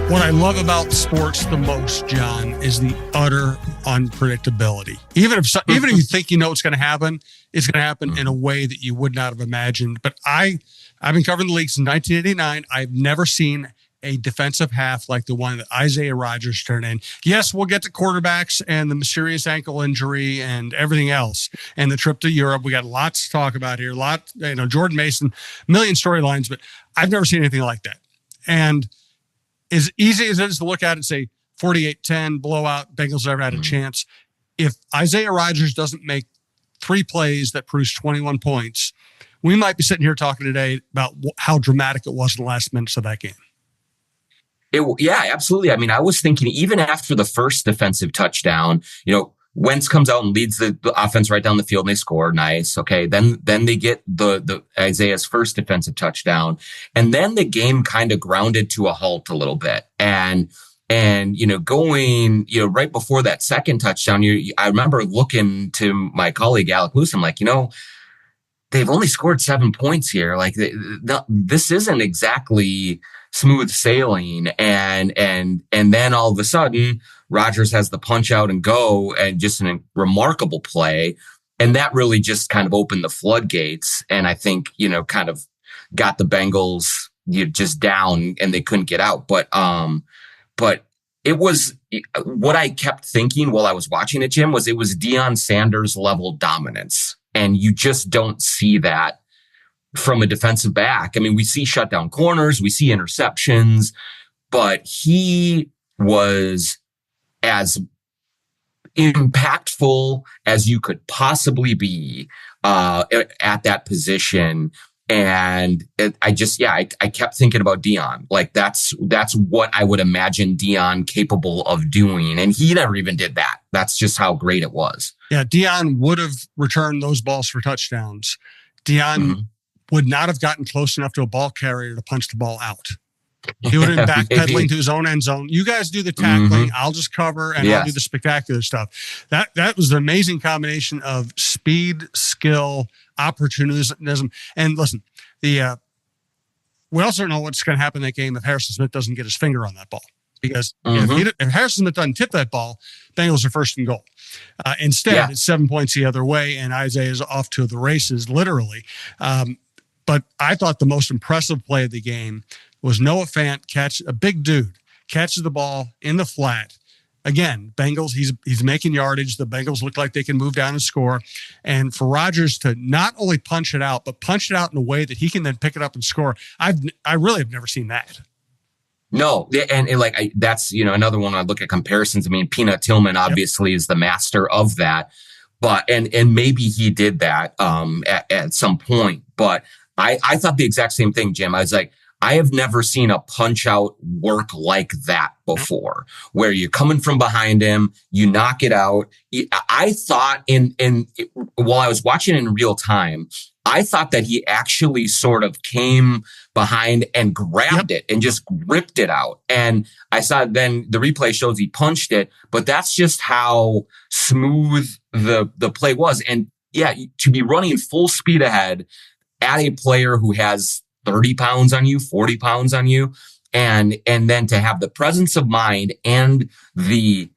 What I love about sports the most, John, is the utter unpredictability. Even if you think you know what's going to happen, it's going to happen in a way that you would not have imagined. But I've been covering the league since 1989. I've never seen a defensive half like the one that Isaiah Rodgers turned in. Yes, we'll get to quarterbacks and the mysterious ankle injury and everything else and the trip to Europe. We got lots to talk about here. Jordan Mason, million storylines, but I've never seen anything like that. And as easy as it is to look at it and say 48-10 blowout, Bengals never had a chance. If Isaiah Rodgers doesn't make 3 plays that produce 21 points, we might be sitting here talking today about how dramatic it was in the last minutes of that game. Yeah, absolutely. I mean, I was thinking even after the first defensive touchdown, Wentz comes out and leads the offense right down the field and they score. Nice. Okay. Then they get the Isaiah's first defensive touchdown. And then the game kind of grounded to a halt a little bit. And going, right before that second touchdown, I remember looking to my colleague, Alec Lewis, I'm like, they've only scored 7 points here. Like this isn't exactly smooth sailing. And then all of a sudden Rodgers has the punch out and go and just a remarkable play. And that really just kind of opened the floodgates. And I think, kind of got the Bengals just down and they couldn't get out. But it was what I kept thinking while I was watching it, Jim, was it was Deion Sanders level dominance. And you just don't see that from a defensive back. I mean, we see shutdown corners, we see interceptions, but he was as impactful as you could possibly be at that position. And I kept thinking about Deion. Like that's what I would imagine Deion capable of doing. And he never even did that. That's just how great it was. Yeah, Deion would have returned those balls for touchdowns. Deion would not have gotten close enough to a ball carrier to punch the ball out. He would have been backpedaling to his own end zone. You guys do the tackling. I'll just cover and I'll do the spectacular stuff. That was an amazing combination of speed, skill, opportunism. And listen, we also don't know what's going to happen in that game if Harrison Smith doesn't get his finger on that ball. Because if Harrison Smith doesn't tip that ball, Bengals are first and goal. Instead, it's 7 points the other way, and Isaiah is off to the races, literally. But I thought the most impressive play of the game was Noah Fant a big dude, catches the ball in the flat. Again, Bengals, he's making yardage. The Bengals look like they can move down and score. And for Rodgers to not only punch it out, but punch it out in a way that he can then pick it up and score, I really have never seen that. No, and that's, another one I look at comparisons. I mean, Peanut Tillman obviously is the master of that, but, and maybe he did that, at some point, but I thought the exact same thing, Jim. I was like, I have never seen a punch out work like that before, where you're coming from behind him, you knock it out. I thought while I was watching it in real time, I thought that he actually sort of came behind and grabbed it and just ripped it out. And I saw then the replay shows he punched it, but that's just how smooth the play was. And to be running full speed ahead at a player who has 30 pounds on you, 40 pounds on you, and then to have the presence of mind and the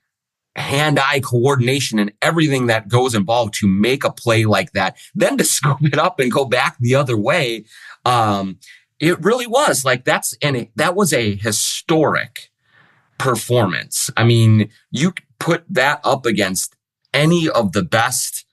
hand-eye coordination and everything that goes involved to make a play like that, then to scoop it up and go back the other way. It really was that was a historic performance. I mean, you put that up against any of the best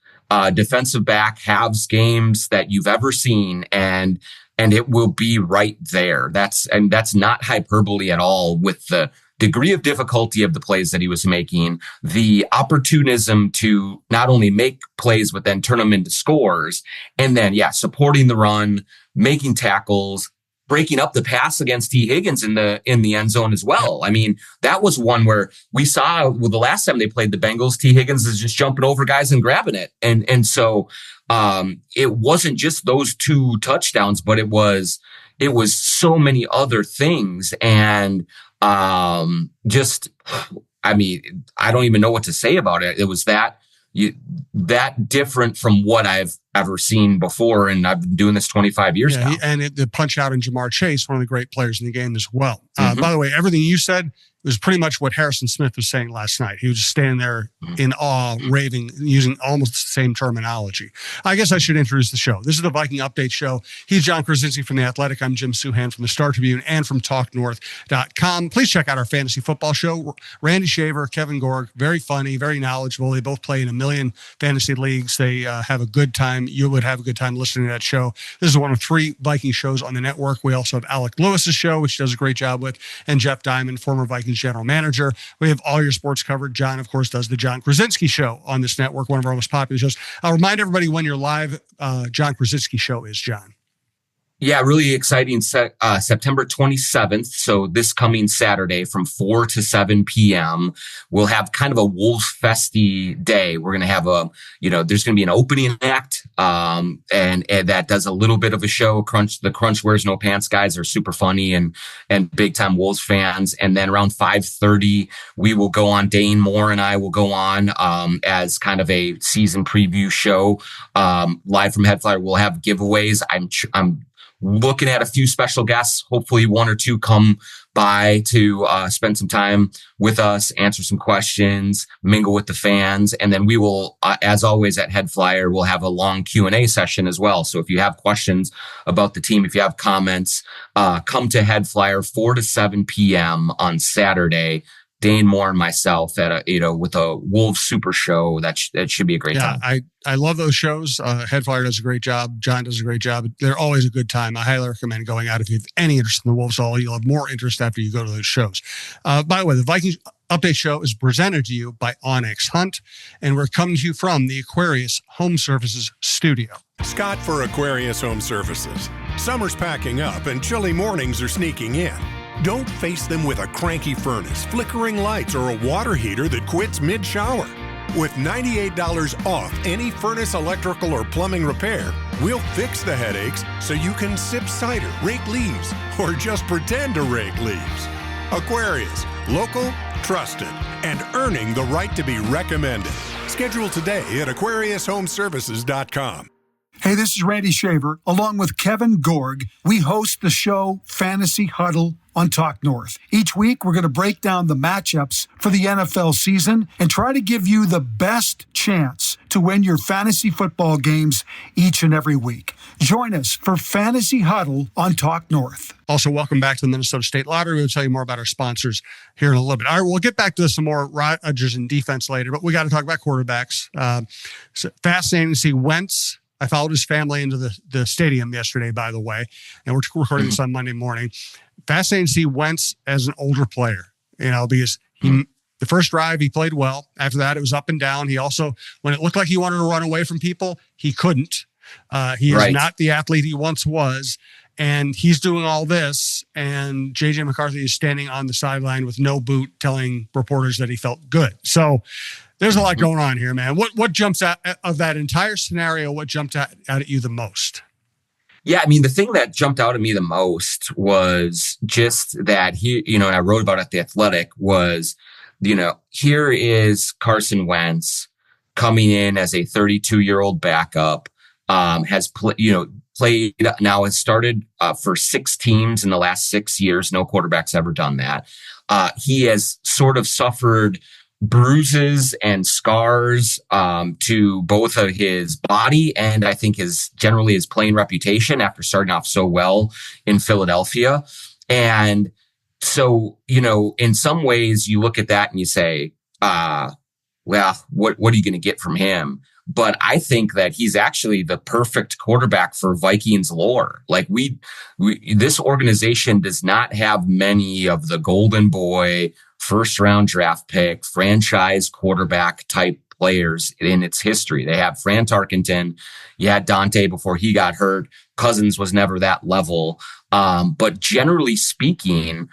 defensive back halves games that you've ever seen, and it will be right there. That's not hyperbole at all with the degree of difficulty of the plays that he was making, the opportunism to not only make plays, but then turn them into scores. And then, supporting the run, making tackles, breaking up the pass against T. Higgins in the end zone as well. I mean, that was one where we saw the last time they played the Bengals, T. Higgins is just jumping over guys and grabbing it. And so, it wasn't just those 2 touchdowns, but it was so many other things. And, I don't even know what to say about it. It was that that different from what I've ever seen before. And I've been doing this 25 years now. And the punch out in Jamar Chase, one of the great players in the game as well. By the way, everything you said was pretty much what Harrison Smith was saying last night. He was just standing there in awe, raving, using almost the same terminology. I guess I should introduce the show. This is the Viking Update Show. He's John Krawczynski from The Athletic. I'm Jim Souhan from the Star Tribune and from TalkNorth.com. Please check out our fantasy football show. Randy Shaver, Kevin Gorg, very funny, very knowledgeable. They both play in a million fantasy leagues. They have a good time. You would have a good time listening to that show. This is one of 3 Viking shows on the network. We also have Alec Lewis's show, which does a great job with, and Jeff Diamond, former Vikings general manager. We have all your sports covered. John, of course, does the John Krawczynski show on this network, one of our most popular shows. I'll remind everybody when your live John Krawczynski show is, John. Yeah, really exciting. September 27th. So this coming Saturday from 4 to 7 p.m. We'll have kind of a Wolves Festy day. We're going to have there's going to be an opening act. And that does a little bit of a show. The Crunch Wears No Pants guys are super funny and big time Wolves fans. And then around 5:30, we will go on. Dane Moore and I will go on, as kind of a season preview show, live from Headflyer. We'll have giveaways. I'm looking at a few special guests. Hopefully 1 or 2 come by to spend some time with us, answer some questions, mingle with the fans. And then we will, as always at Headflyer, we'll have a long Q&A session as well. So if you have questions about the team, if you have comments, come to Headflyer 4 to 7 p.m. on Saturday. Dane Moore and myself at with a Wolves Super Show. That should be a great time. I love those shows. Headflyer does a great job. John does a great job. They're always a good time. I highly recommend going out if you have any interest in the Wolves at all. You'll have more interest after you go to those shows. By the way, the Vikings Update Show is presented to you by Onyx Hunt, and we're coming to you from the Aquarius Home Services studio. Scott for Aquarius Home Services. Summer's packing up and chilly mornings are sneaking in. Don't face them with a cranky furnace, flickering lights, or a water heater that quits mid-shower. With $98 off any furnace, electrical, or plumbing repair, we'll fix the headaches so you can sip cider, rake leaves, or just pretend to rake leaves. Aquarius, local, trusted, and earning the right to be recommended. Schedule today at AquariusHomeservices.com. Hey, this is Randy Shaver. Along with Kevin Gorg, we host the show Fantasy Huddle on Talk North. Each week, we're going to break down the matchups for the NFL season and try to give you the best chance to win your fantasy football games each and every week. Join us for Fantasy Huddle on Talk North. Also, welcome back to the Minnesota State Lottery. We'll tell you more about our sponsors here in a little bit. All right, we'll get back to some more Rodgers and defense later, but we got to talk about quarterbacks. So fascinating to see Wentz. I followed his family into the stadium yesterday, by the way, and we're recording this on Monday morning. Fascinating to see Wentz as an older player, because the first drive, he played well. After that, it was up and down. He also, when it looked like he wanted to run away from people, he couldn't. He is not the athlete he once was, and he's doing all this, and J.J. McCarthy is standing on the sideline with no boot telling reporters that he felt good. So there's a lot going on here, man. What jumps out of that entire scenario? What jumped out at you the most? Yeah, I mean, the thing that jumped out at me the most was just that and I wrote about it at The Athletic, was, here is Carson Wentz coming in as a 32-year-old backup, has played now, has started for 6 teams in the last 6 years. No quarterback's ever done that. He has sort of suffered bruises and scars to both of his body and I think his playing reputation after starting off so well in Philadelphia. And so, in some ways you look at that and you say, well, what are you going to get from him? But I think that he's actually the perfect quarterback for Vikings lore. Like this organization does not have many of the golden boy, first round draft pick, franchise quarterback type players in its history. They have Fran Tarkenton. You had Dante before he got hurt. Cousins was never that level. But generally speaking,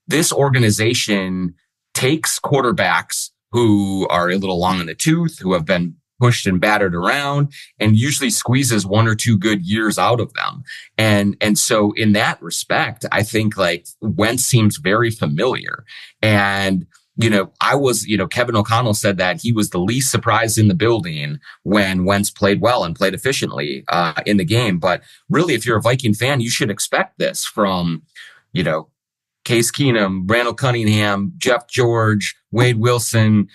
this organization takes quarterbacks who are a little long in the tooth, who have been pushed and battered around, and usually squeezes 1 or 2 good years out of them. And so in that respect, I think like Wentz seems very familiar. And Kevin O'Connell said that he was the least surprised in the building when Wentz played well and played efficiently in the game. But really, if you're a Viking fan, you should expect this from, Case Keenum, Randall Cunningham, Jeff George, Wade Wilson,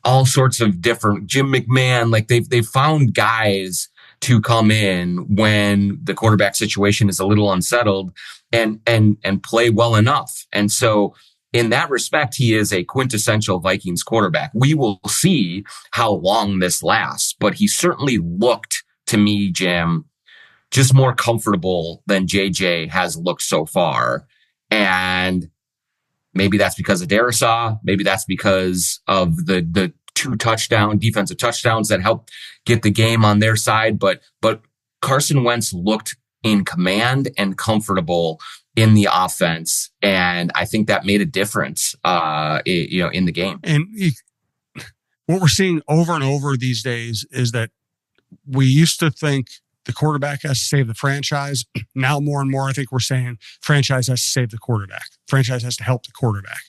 all sorts of different, Jim McMahon. Like they've found guys to come in when the quarterback situation is a little unsettled and play well enough. And so in that respect, he is a quintessential Vikings quarterback. We will see how long this lasts, but he certainly looked to me, Jim, just more comfortable than JJ has looked so far. And maybe that's because of Darisaw. Maybe that's because of the 2 defensive touchdowns that helped get the game on their side. But Carson Wentz looked in command and comfortable in the offense. And I think that made a difference, in the game. And what we're seeing over and over these days is that we used to think the quarterback has to save the franchise. Now, more and more, I think we're saying franchise has to save the quarterback. Franchise has to help the quarterback.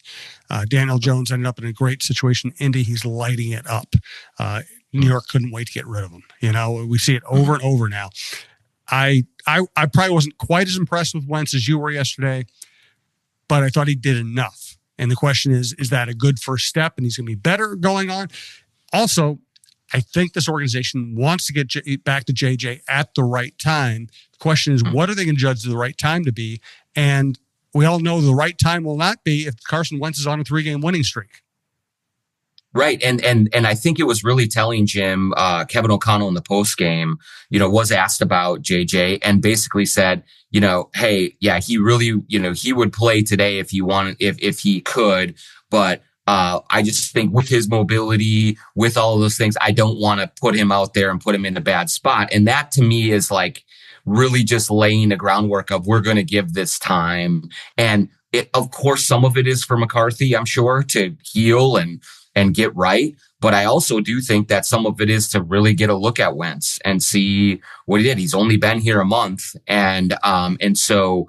Daniel Jones ended up in a great situation. Indy, he's lighting it up. New York couldn't wait to get rid of him. We see it over and over now. I probably wasn't quite as impressed with Wentz as you were yesterday, but I thought he did enough. And the question is that a good first step and he's going to be better going on? Also, I think this organization wants to get back to JJ at the right time. The question is, what are they going to judge the right time to be? And we all know the right time will not be if Carson Wentz is on a 3-game winning streak. Right. And I think it was really telling, Jim, Kevin O'Connell in the post game, was asked about JJ and basically said, hey, yeah, he really, he would play today if he wanted, if he could, but I just think with his mobility, with all of those things, I don't want to put him out there and put him in a bad spot. And that to me is like really just laying the groundwork of we're going to give this time. And of course, some of it is for McCarthy, I'm sure, to heal and get right. But I also do think that some of it is to really get a look at Wentz and see what he did. He's only been here a month. And so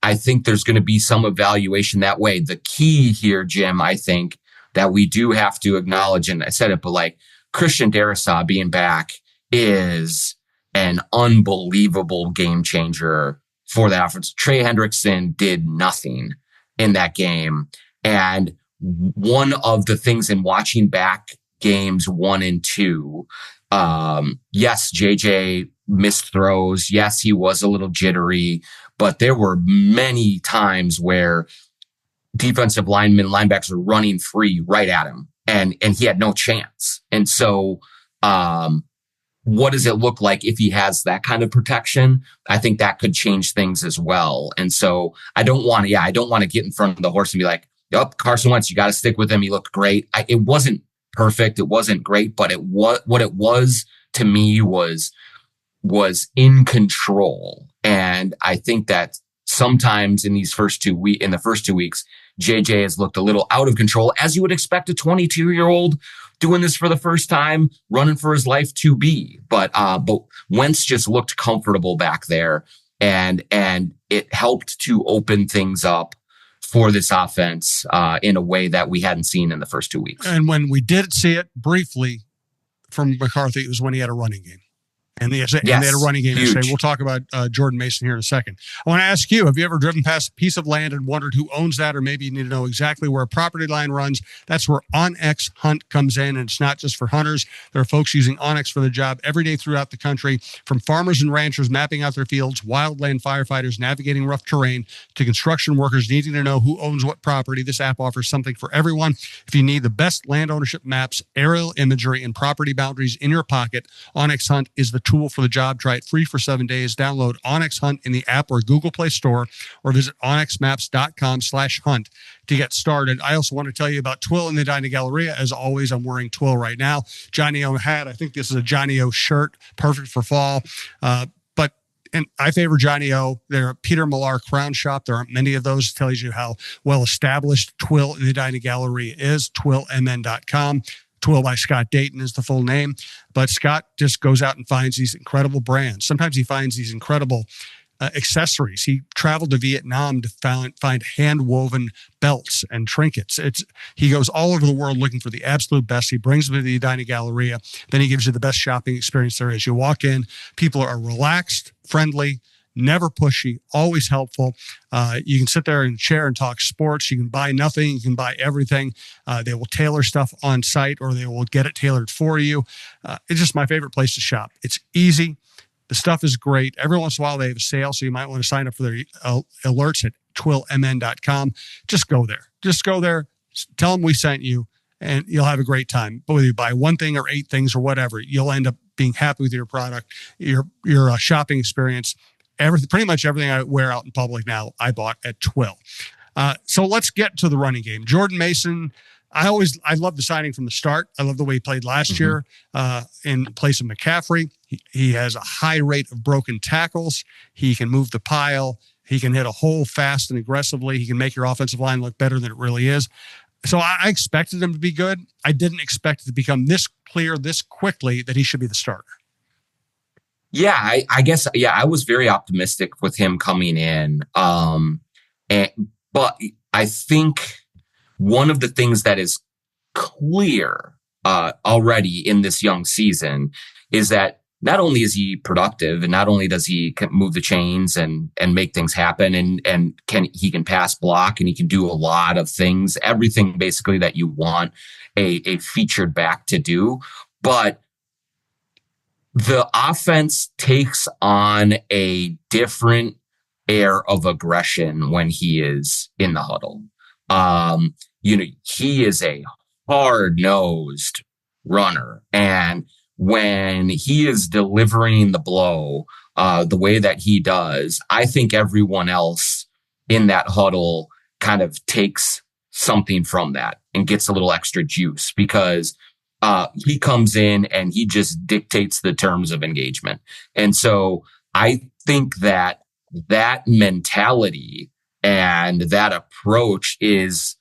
I think there's going to be some evaluation that way. The key here, Jim, I think that we do have to acknowledge, and I said it, but like Christian Darisaw being back is an unbelievable game changer for the offense. Trey Hendrickson did nothing in that game. And one of the things in watching back games 1 and 2, yes, JJ missed throws. Yes, he was a little jittery, but there were many times where defensive linebackers were running free right at him and he had no chance. And so, what does it look like if he has that kind of protection? I think that could change things as well. And so I don't want to get in front of the horse and be like, "Yup, Carson Wentz, you got to stick with him. He looked great." It wasn't perfect. It wasn't great, but what it was to me was in control. And I think that sometimes in the first 2 weeks, JJ has looked a little out of control, as you would expect a 22-year-old doing this for the first time, running for his life to be. But Wentz just looked comfortable back there, and it helped to open things up for this offense in a way that we hadn't seen in the first 2 weeks. And when we did see it briefly from McCarthy, it was when he had a running game. And they had a running game yesterday. We'll talk about Jordan Mason here in a second. I want to ask you, have you ever driven past a piece of land and wondered who owns that, or maybe you need to know exactly where a property line runs? That's where OnX Hunt comes in, and it's not just for hunters. There are folks using OnX for the job every day throughout the country, from farmers and ranchers mapping out their fields, wildland firefighters navigating rough terrain, to construction workers needing to know who owns what property. This app offers something for everyone. If you need the best land ownership maps, aerial imagery, and property boundaries in your pocket, OnX Hunt is the tool for the job. Try it free for 7 days. Download OnX Hunt in the app or Google Play Store, or visit onxmaps.com/hunt to get started. I also want to tell you about Twill in the Edina Galleria. As always, I'm wearing Twill right now. Johnny O hat. I think this is a Johnny O shirt, perfect for fall. And I favor Johnny O. They're a Peter Millar Crown Shop. There aren't many of those. It tells you how well established Twill in the Edina Galleria is. TwillMN.com. Twill by Scott Dayton is the full name. But Scott just goes out and finds these incredible brands. Sometimes he finds these incredible accessories. He traveled to Vietnam to find hand-woven belts and trinkets. He goes all over the world looking for the absolute best. He brings them to the Edina Galleria. Then he gives you the best shopping experience there is. You walk in, people are relaxed, friendly, never pushy, always helpful. You can sit there in a chair and talk sports. You can buy nothing. You can buy everything. They will tailor stuff on site, or they will get it tailored for you. It's just my favorite place to shop. It's easy. The stuff is great. Every once in a while, they have a sale, so you might want to sign up for their alerts at twillmn.com. Just go there. Tell them we sent you, and you'll have a great time. But whether you buy one thing or 8 things or whatever, you'll end up being happy with your product, your shopping experience. Pretty much everything I wear out in public now, I bought at Twill. So let's get to the running game. Jordan Mason, I love the signing from the start. I love the way he played last year in place of McCaffrey. He has a high rate of broken tackles. He can move the pile. He can hit a hole fast and aggressively. He can make your offensive line look better than it really is. So I expected him to be good. I didn't expect it to become this clear this quickly that he should be the starter. Yeah, I guess, I was very optimistic with him coming in. But I think one of the things that is clear already in this young season is that not only is he productive, and not only does he move the chains and make things happen, and he can pass block, and he can do a lot of things, everything basically that you want a featured back to do. But the offense takes on a different air of aggression when he is in the huddle. He is a hard-nosed runner, and when he is delivering the blow the way that he does, I think everyone else in that huddle kind of takes something from that and gets a little extra juice, because he comes in and he just dictates the terms of engagement. And so I think that mentality and that approach is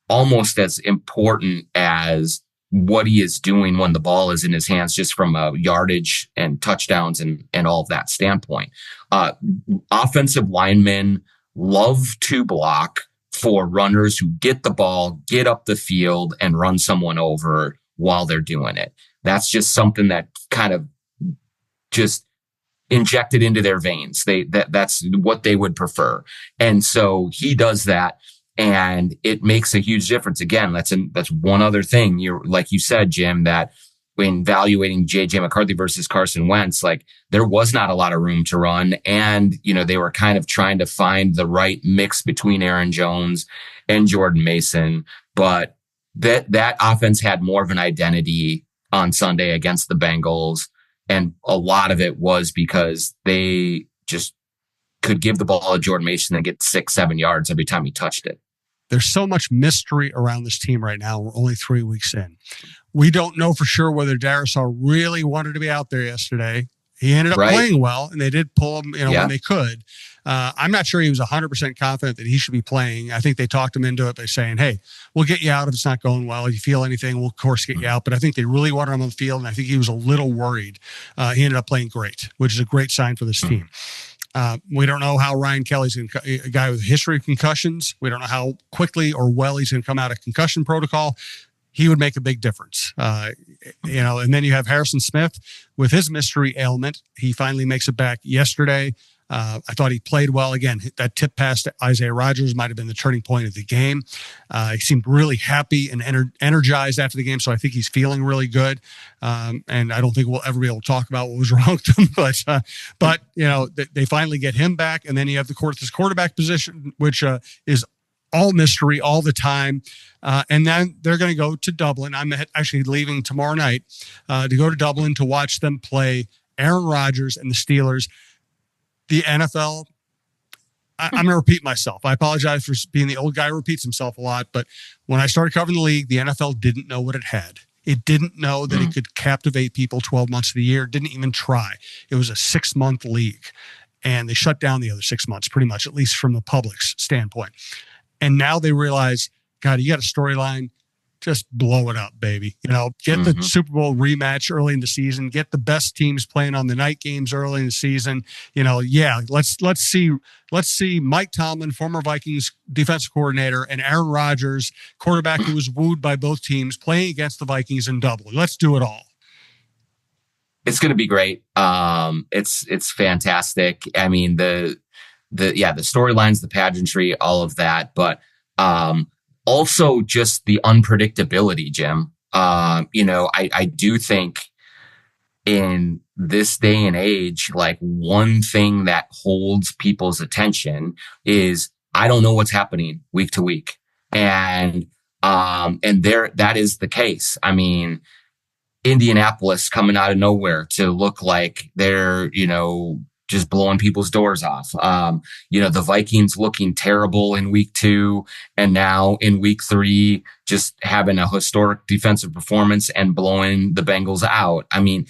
almost as important as what he is doing when the ball is in his hands, just from a yardage and touchdowns and all of that standpoint. Offensive linemen love to block for runners who get the ball, get up the field, and run someone over while they're doing it. That's just something that kind of just injected into their veins. That's what they would prefer. And so he does that, and it makes a huge difference. Again, that's one other thing. You're, like you said, Jim, that when evaluating JJ McCarthy versus Carson Wentz, like, there was not a lot of room to run. And, they were kind of trying to find the right mix between Aaron Jones and Jordan Mason. But that offense had more of an identity on Sunday against the Bengals. And a lot of it was because they just could give the ball to Jordan Mason and get 6-7 yards every time he touched it. There's so much mystery around this team right now. We're only 3 weeks in. We don't know for sure whether Darisaw really wanted to be out there yesterday. He ended up playing well, and they did pull him, when they could. I'm not sure he was 100% confident that he should be playing. I think they talked him into it by saying, hey, we'll get you out if it's not going well. If you feel anything, we'll, of course, get you out. But I think they really wanted him on the field, and I think he was a little worried. He ended up playing great, which is a great sign for this team. We don't know how Ryan Kelly's a guy with a history of concussions. We don't know how quickly or well he's going to come out of concussion protocol. He would make a big difference. And then you have Harrison Smith with his mystery ailment. He finally makes it back yesterday. I thought he played well. Again, that tip pass to Isaiah Rodgers might have been the turning point of the game. He seemed really happy and energized after the game, so I think he's feeling really good. And I don't think we'll ever be able to talk about what was wrong with him. But they finally get him back, and then you have this quarterback position, which is all mystery all the time. And then they're going to go to Dublin. I'm actually leaving tomorrow night to go to Dublin to watch them play Aaron Rodgers and the Steelers. The NFL, I'm going to repeat myself. I apologize for being the old guy who repeats himself a lot, but when I started covering the league, the NFL didn't know what it had. It didn't know that it could captivate people 12 months of the year. It didn't even try. It was a 6-month league, and they shut down the other 6 months, pretty much, at least from the public's standpoint. And now they realize, God, you got a storyline. just blow it up, baby. Get the Super Bowl rematch early in the season. Get the best teams playing on the night games early in the season. Let's see Mike Tomlin, former Vikings defensive coordinator, and Aaron Rodgers, quarterback who was wooed by both teams, playing against the Vikings in Dublin. Let's do it all. It's going to be great. It's fantastic. I mean, the storylines, the pageantry, all of that, but also just the unpredictability, Jim. I do think in this day and age, like, one thing that holds people's attention is I don't know what's happening week to week. And that is the case. I mean, Indianapolis coming out of nowhere to look like they're, just blowing people's doors off. The Vikings looking terrible in week 2, and now in week 3, just having a historic defensive performance and blowing the Bengals out. I mean,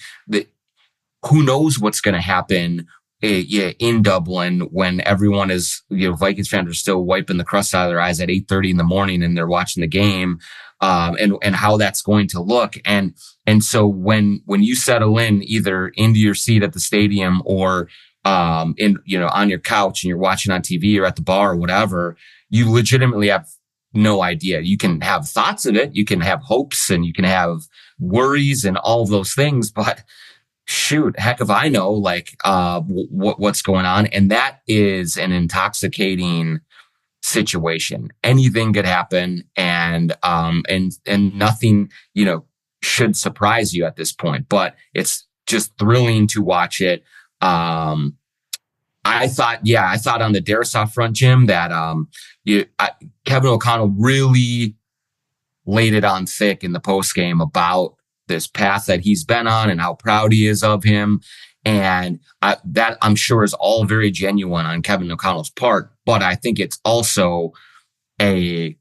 who knows what's going to happen in Dublin when everyone is, Vikings fans are still wiping the crust out of their eyes at 8:30 in the morning and they're watching the game, and how that's going to look. And so when you settle in either into your seat at the stadium or on your couch and you're watching on TV or at the bar or whatever, you legitimately have no idea. You can have thoughts of it, you can have hopes, and you can have worries and all of those things, but shoot, heck if I know, what's going on. And that is an intoxicating situation. Anything could happen, and nothing, should surprise you at this point, but it's just thrilling to watch it. I thought on the Darisaw front, Jim, that Kevin O'Connell really laid it on thick in the post game about this path that he's been on and how proud he is of him. And that I'm sure is all very genuine on Kevin O'Connell's part, but I think it's also a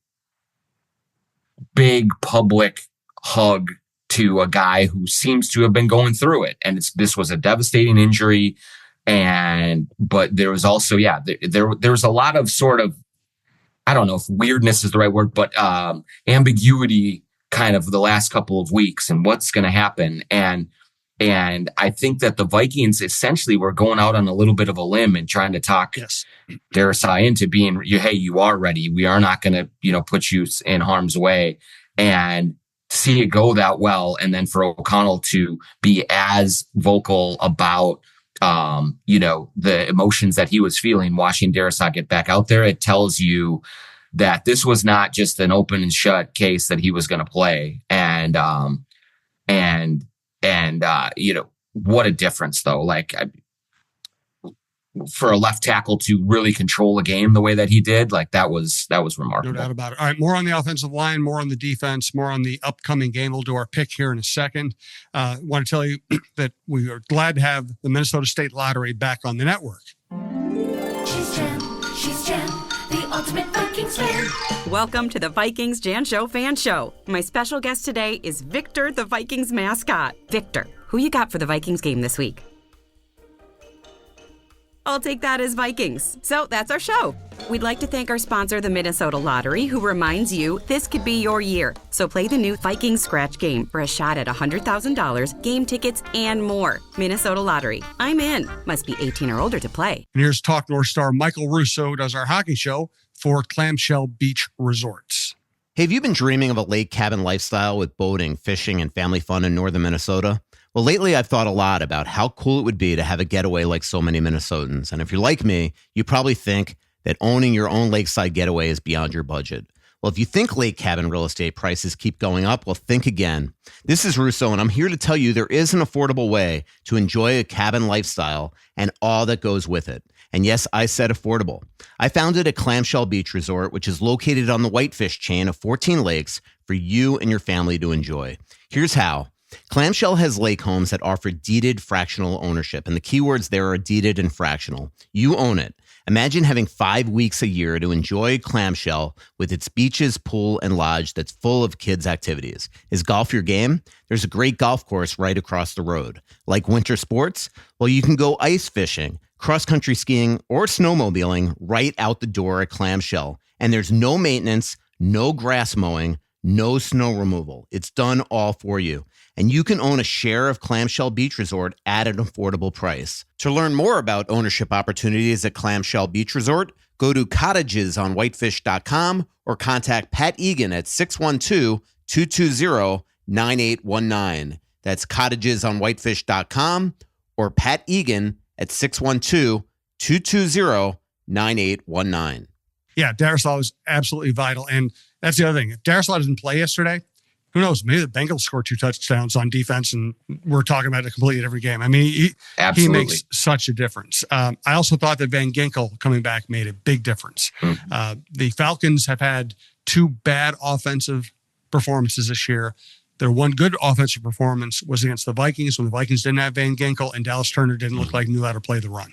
big public hug to a guy who seems to have been going through it. And this was a devastating injury. But there was also, there was a lot of sort of, I don't know if weirdness is the right word, but ambiguity kind of the last couple of weeks and what's going to happen. And I think that the Vikings essentially were going out on a little bit of a limb and trying to talk Darisaw into being, hey, you are ready. We are not going to, put you in harm's way, and see it go that well. And then for O'Connell to be as vocal about, the emotions that he was feeling watching Darisaw get back out there, it tells you that this was not just an open and shut case that he was going to play. And what a difference though. For a left tackle to really control a game the way that he did, that was remarkable. No doubt about it. All right, more on the offensive line, more on the defense, more on the upcoming game. We'll do our pick here in a second. I want to tell you that we are glad to have the Minnesota State Lottery back on the network. She's Jen, the ultimate Vikings fan. Welcome to the Vikings Jan Show Fan Show. My special guest today is Victor, the Vikings mascot. Victor, who you got for the Vikings game this week? I'll take that as Vikings. So that's our show. We'd like to thank our sponsor, the Minnesota Lottery, who reminds you this could be your year. So play the new Vikings Scratch game for a shot at $100,000, game tickets, and more. Minnesota Lottery. I'm in. Must be 18 or older to play. And here's Talk North star Michael Russo, who does our hockey show for Clamshell Beach Resorts. Hey, have you been dreaming of a lake cabin lifestyle with boating, fishing, and family fun in northern Minnesota? Well, lately I've thought a lot about how cool it would be to have a getaway like so many Minnesotans. And if you're like me, you probably think that owning your own lakeside getaway is beyond your budget. Well, if you think lake cabin real estate prices keep going up, well, think again. This is Russo, and I'm here to tell you there is an affordable way to enjoy a cabin lifestyle and all that goes with it. And yes, I said affordable. I founded a Clamshell Beach Resort, which is located on the Whitefish chain of 14 lakes for you and your family to enjoy. Here's how. Clamshell has lake homes that offer deeded fractional ownership, and the keywords there are deeded and fractional. You own it. Imagine having 5 weeks a year to enjoy Clamshell with its beaches, pool, and lodge that's full of kids' activities. Is golf your game? There's a great golf course right across the road. Like winter sports? Well, you can go ice fishing, cross-country skiing, or snowmobiling right out the door at Clamshell. And there's no maintenance, no grass mowing, no snow removal. It's done all for you. And you can own a share of Clamshell Beach Resort at an affordable price. To learn more about ownership opportunities at Clamshell Beach Resort, go to cottagesonwhitefish.com or contact Pat Egan at 612-220-9819. That's cottagesonwhitefish.com or Pat Egan at 612-220-9819. Yeah, Darisaw was absolutely vital. And that's the other thing. If Darisaw doesn't play yesterday, who knows? Maybe the Bengals score 2 touchdowns on defense, and we're talking about a completely different game. I mean, he makes such a difference. I also thought that Van Ginkel coming back made a big difference. The Falcons have had 2 bad offensive performances this year. Their one good offensive performance was against the Vikings when the Vikings didn't have Van Ginkel and Dallas Turner didn't look like he knew how to play the run.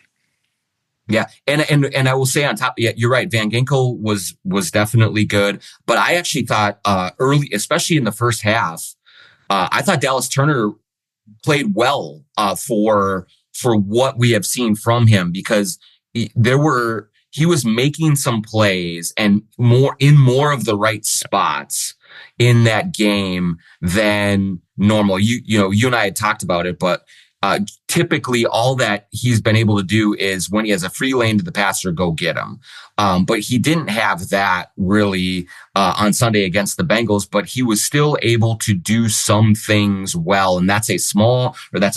Yeah. And I will say on top, yeah, you're right. Van Ginkel was definitely good, but I actually thought, early, especially in the first half, I thought Dallas Turner played well, for what we have seen from him, because he was making some plays and more of the right spots in that game than normal. You and I had talked about it, but typically all that he's been able to do is when he has a free lane to the passer, go get him. But he didn't have that really on Sunday against the Bengals, but he was still able to do some things well. And that's a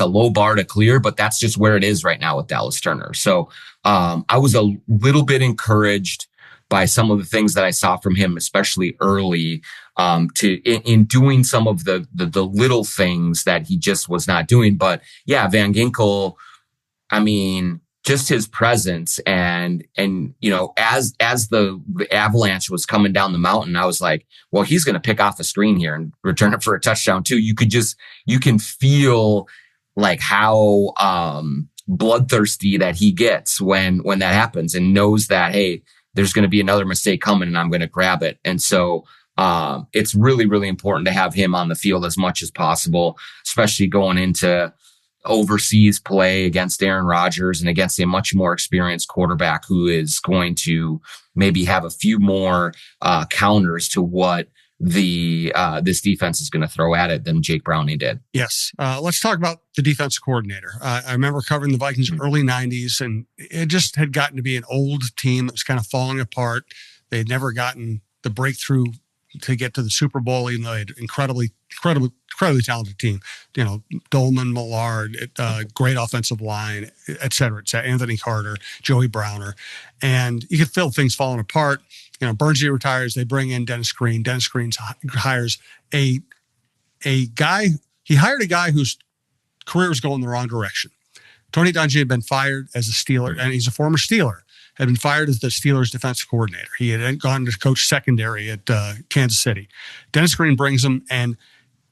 low bar to clear, but that's just where it is right now with Dallas Turner. So I was a little bit encouraged by some of the things that I saw from him, especially early, in doing some of the little things that he just was not doing. But yeah, Van Ginkel, I mean, just his presence and as the avalanche was coming down the mountain, I was like, well, he's going to pick off a screen here and return it for a touchdown too. You can feel like how bloodthirsty that he gets when that happens, and knows that, hey, there's going to be another mistake coming and I'm going to grab it. And so it's really, really important to have him on the field as much as possible, especially going into overseas play against Aaron Rodgers and against a much more experienced quarterback who is going to maybe have a few more counters to what this defense is going to throw at it than Jake Browning did. Yes. Let's talk about the defense coordinator. I remember covering the Vikings early 90s, and it just had gotten to be an old team that was kind of falling apart. They had never gotten the breakthrough to get to the Super Bowl, even though they had incredibly talented team. Dolman, Millard, great offensive line, et cetera, Anthony Carter, Joey Browner. And you could feel things falling apart. Burnsley retires. They bring in Dennis Green. Dennis Green hires a guy. He hired a guy whose career was going the wrong direction. Tony Dungy had been fired as a Steeler, and he's a former Steeler, had been fired as the Steelers defensive coordinator. He had gone to coach secondary at Kansas City. Dennis Green brings him, and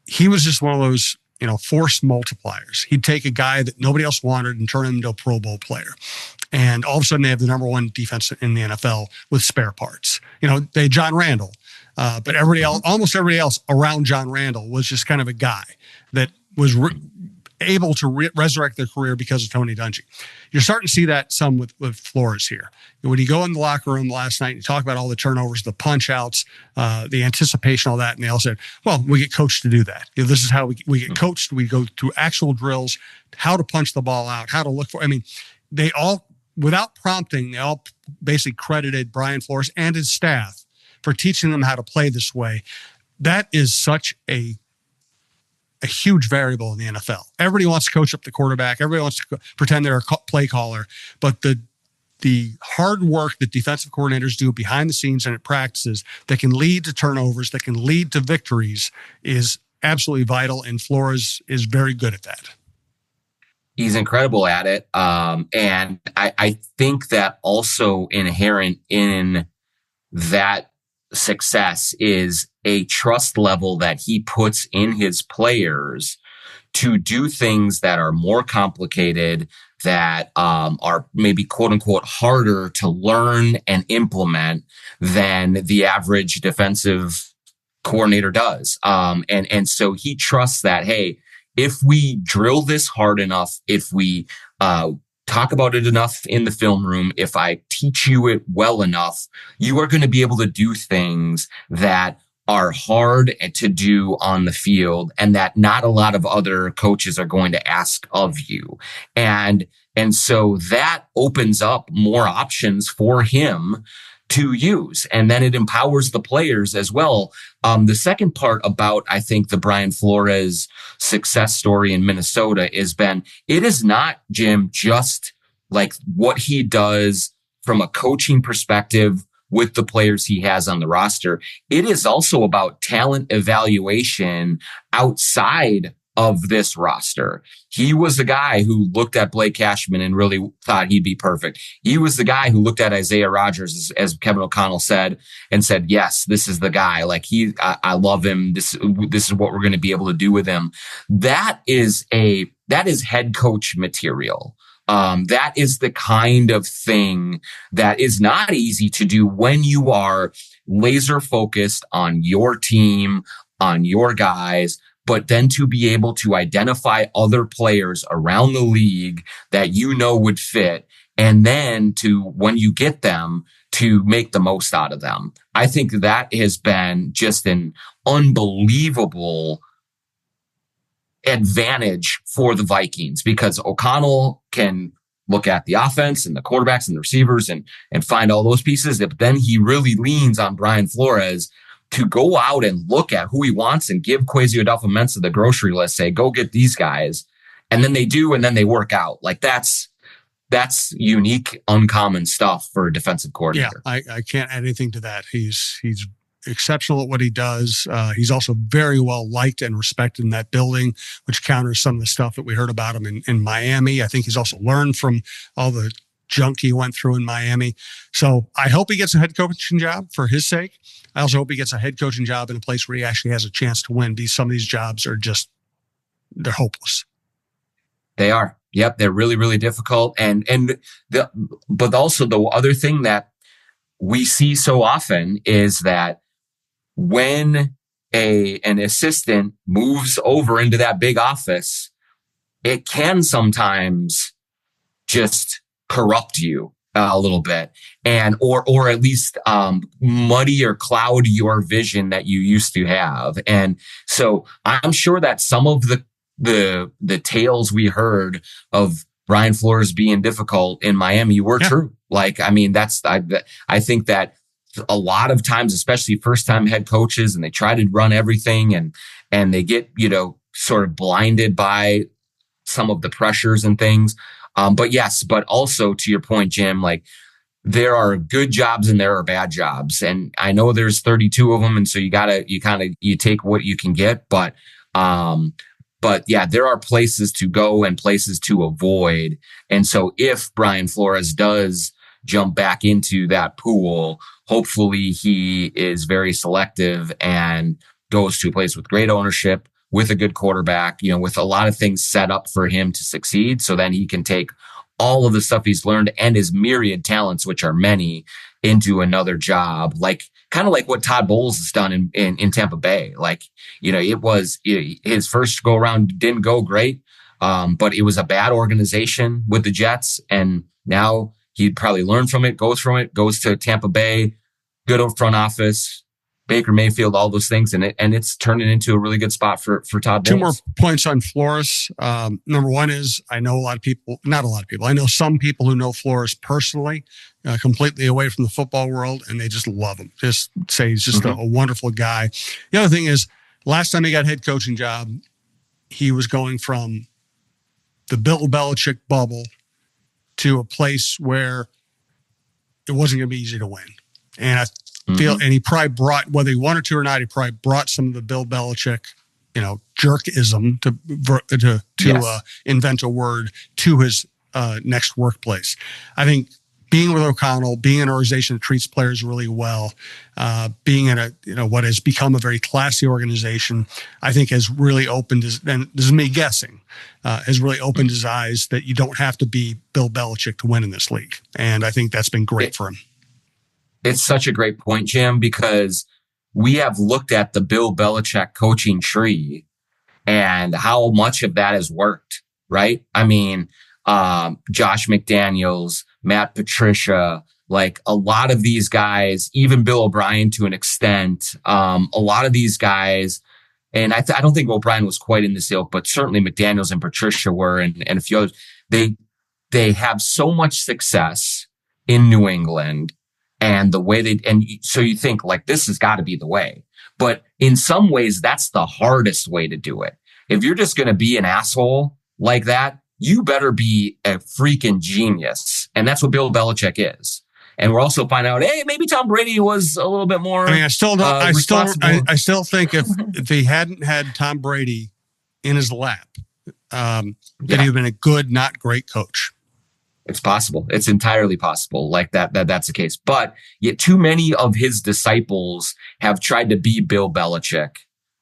he was just one of those, force multipliers. He'd take a guy that nobody else wanted and turn him into a Pro Bowl player. And all of a sudden they have the number 1 defense in the NFL with spare parts. They had John Randall, but almost everybody else around John Randall was just kind of a guy that was able to resurrect their career because of Tony Dungy. You're starting to see that some with Flores here. When you go in the locker room last night, you talk about all the turnovers, the punch outs, the anticipation, all that. And they all said, well, we get coached to do that. This is how we get coached. We go through actual drills, how to punch the ball out, how to look for, they all, without prompting, they all basically credited Brian Flores and his staff for teaching them how to play this way. That is such a huge variable in the NFL. Everybody wants to coach up the quarterback. Everybody wants to pretend they're a play caller. But the hard work that defensive coordinators do behind the scenes and at practices that can lead to turnovers, that can lead to victories, is absolutely vital. And Flores is very good at that. He's incredible at it. And I think that also inherent in that success is a trust level that he puts in his players to do things that are more complicated, that are maybe quote unquote harder to learn and implement than the average defensive coordinator does. And so he trusts that, hey, if we drill this hard enough, if we talk about it enough in the film room, if I teach you it well enough, you are going to be able to do things that are hard to do on the field and that not a lot of other coaches are going to ask of you. And so that opens up more options for him to use. And then it empowers the players as well. The second part about, I think, the Brian Flores success story in Minnesota is it is not, Jim, just like what he does from a coaching perspective with the players he has on the roster. It is also about talent evaluation outside of this roster. He was the guy who looked at Blake Cashman and really thought he'd be perfect. He was the guy who looked at Isaiah Rodgers, as Kevin O'Connell said, and said, yes, this is the guy. Like I love him. This is what we're going to be able to do with him. That is head coach material. That is the kind of thing that is not easy to do when you are laser focused on your team, on your guys, but then to be able to identify other players around the league that you know would fit. And then when you get them, to make the most out of them. I think that has been just an unbelievable advantage for the Vikings, because O'Connell can look at the offense and the quarterbacks and the receivers and find all those pieces. But then he really leans on Brian Flores to go out and look at who he wants and give Kwesi Adolfo-Mensah the grocery list, say, go get these guys. And then they do, and then they work out. Like that's unique, uncommon stuff for a defensive coordinator. Yeah, I can't add anything to that. He's exceptional at what he does. He's also very well liked and respected in that building, which counters some of the stuff that we heard about him in Miami. I think he's also learned from all the junk he went through in Miami. So I hope he gets a head coaching job for his sake. I also hope he gets a head coaching job in a place where he actually has a chance to win. Because some of these jobs are they're hopeless. They are. Yep. They're really, really difficult. But also the other thing that we see so often is that when an assistant moves over into that big office, it can sometimes just corrupt you a little bit, or at least muddy or cloud your vision that you used to have. And so I'm sure that some of the tales we heard of Brian Flores being difficult in Miami were true. Like, I mean, I think that a lot of times, especially first-time head coaches, and they try to run everything and they get, sort of blinded by some of the pressures and things. But also to your point, Jim, like there are good jobs and there are bad jobs. And I know there's 32 of them. And so you take what you can get, but yeah, there are places to go and places to avoid. And so if Brian Flores does jump back into that pool, hopefully he is very selective and goes to a place with great ownership, with a good quarterback, with a lot of things set up for him to succeed. So then he can take all of the stuff he's learned and his myriad talents, which are many, into another job, kind of like what Todd Bowles has done in Tampa Bay. Like, it was his first go around didn't go great. But it was a bad organization with the Jets. And now he'd probably learn from it, goes to Tampa Bay, good old front office, Baker Mayfield, all those things. And it's turning into a really good spot for Todd Bowles. Two more points on Flores. Number one is I know I know some people who know Flores personally, completely away from the football world, and they just love him. Just say he's just a wonderful guy. The other thing is, last time he got a head coaching job, he was going from the Bill Belichick bubble to a place where it wasn't going to be easy to win. And I feel, and he probably brought, whether he wanted to or not, he probably brought some of the Bill Belichick, jerkism to invent a word to his next workplace. I think being with O'Connell, being in an organization that treats players really well, being in what has become a very classy organization, I think has really opened his, and this is me guessing, has really opened his eyes that you don't have to be Bill Belichick to win in this league. And I think that's been great for him. It's such a great point, Jim, because we have looked at the Bill Belichick coaching tree and how much of that has worked, right? I mean, Josh McDaniels, Matt Patricia, Like a lot of these guys, even Bill O'Brien to an extent, a lot of these guys, and I don't think O'Brien was quite in this ilk, but certainly McDaniels and Patricia were, and a few others. They have so much success in New England, and the way so you think like this has got to be the way. But in some ways, that's the hardest way to do it. If you're just going to be an asshole like that, you better be a freaking genius. And that's what Bill Belichick is. And we're also finding out, hey, maybe Tom Brady was a little bit more. I mean, I still think if he hadn't had Tom Brady in his lap, that he'd have been a good, not great coach. It's possible. It's entirely possible. Like that's the case. But yet too many of his disciples have tried to be Bill Belichick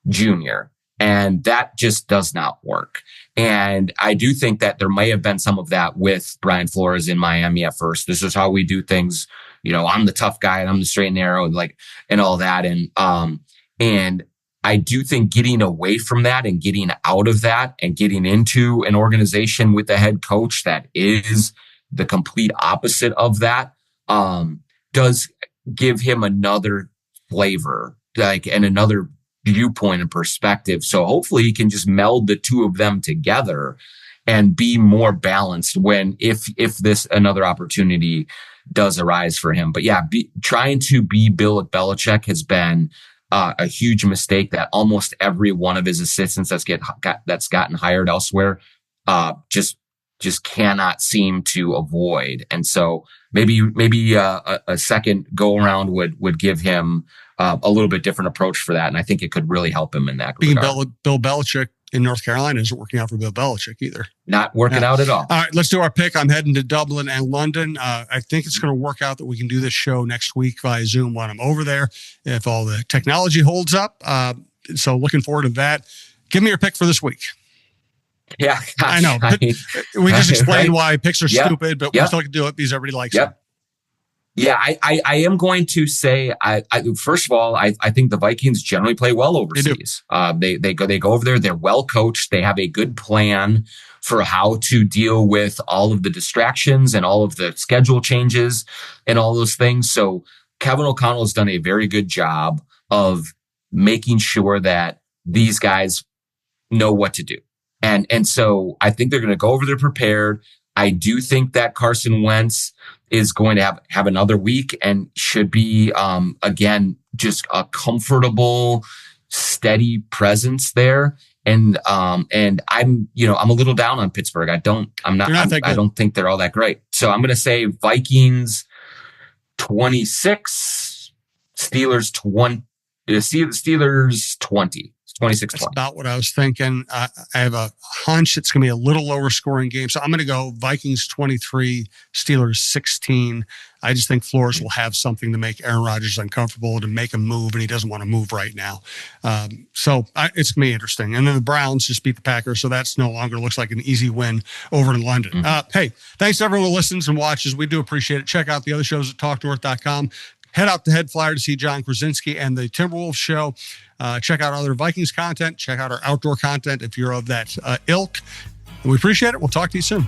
Jr. And that just does not work. And I do think that there may have been some of that with Brian Flores in Miami at first. This is how we do things. You know, I'm the tough guy and I'm the straight and narrow and all that. And I do think getting away from that and getting out of that and getting into an organization with a head coach that is the complete opposite of that, does give him another flavor, and another viewpoint and perspective. So hopefully he can just meld the two of them together and be more balanced if this another opportunity does arise for him. But yeah, trying to be Bill Belichick has been a huge mistake that almost every one of his assistants that's gotten hired elsewhere just cannot seem to avoid. And so maybe a second go around would give him a little bit different approach for that. And I think it could really help him in that regard. Bill Belichick in North Carolina isn't working out for Bill Belichick either. Not working out at all. All right, let's do our pick. I'm heading to Dublin and London. I think it's going to work out that we can do this show next week via Zoom when I'm over there, if all the technology holds up. So looking forward to that. Give me your pick for this week. Yeah, gosh, I know. We just explained why picks are stupid, but we still can do it because everybody likes it. Yeah, I am going to say, first of all, I think the Vikings generally play well overseas. They go over there. They're well coached. They have a good plan for how to deal with all of the distractions and all of the schedule changes and all those things. So Kevin O'Connell has done a very good job of making sure that these guys know what to do. And so I think they're going to go over there prepared. I do think that Carson Wentz is going to have another week and should be, again, just a comfortable, steady presence there. And I'm a little down on Pittsburgh. I don't think they're all that great. So I'm going to say Vikings 26, Steelers 20, Steelers 20. 26-20. That's about what I was thinking. I have a hunch it's going to be a little lower scoring game. So I'm going to go Vikings 23, Steelers 16. I just think Flores will have something to make Aaron Rodgers uncomfortable, to make him move, and he doesn't want to move right now. So it's going to be interesting. And then the Browns just beat the Packers, so that's no longer looks like an easy win over in London. Hey, thanks to everyone who listens and watches. We do appreciate it. Check out the other shows at talknorth.com. Head out to Head Flyer to see John Krawczynski and the Timberwolves show. Check out other Vikings content. Check out our outdoor content if you're of that ilk. We appreciate it. We'll talk to you soon.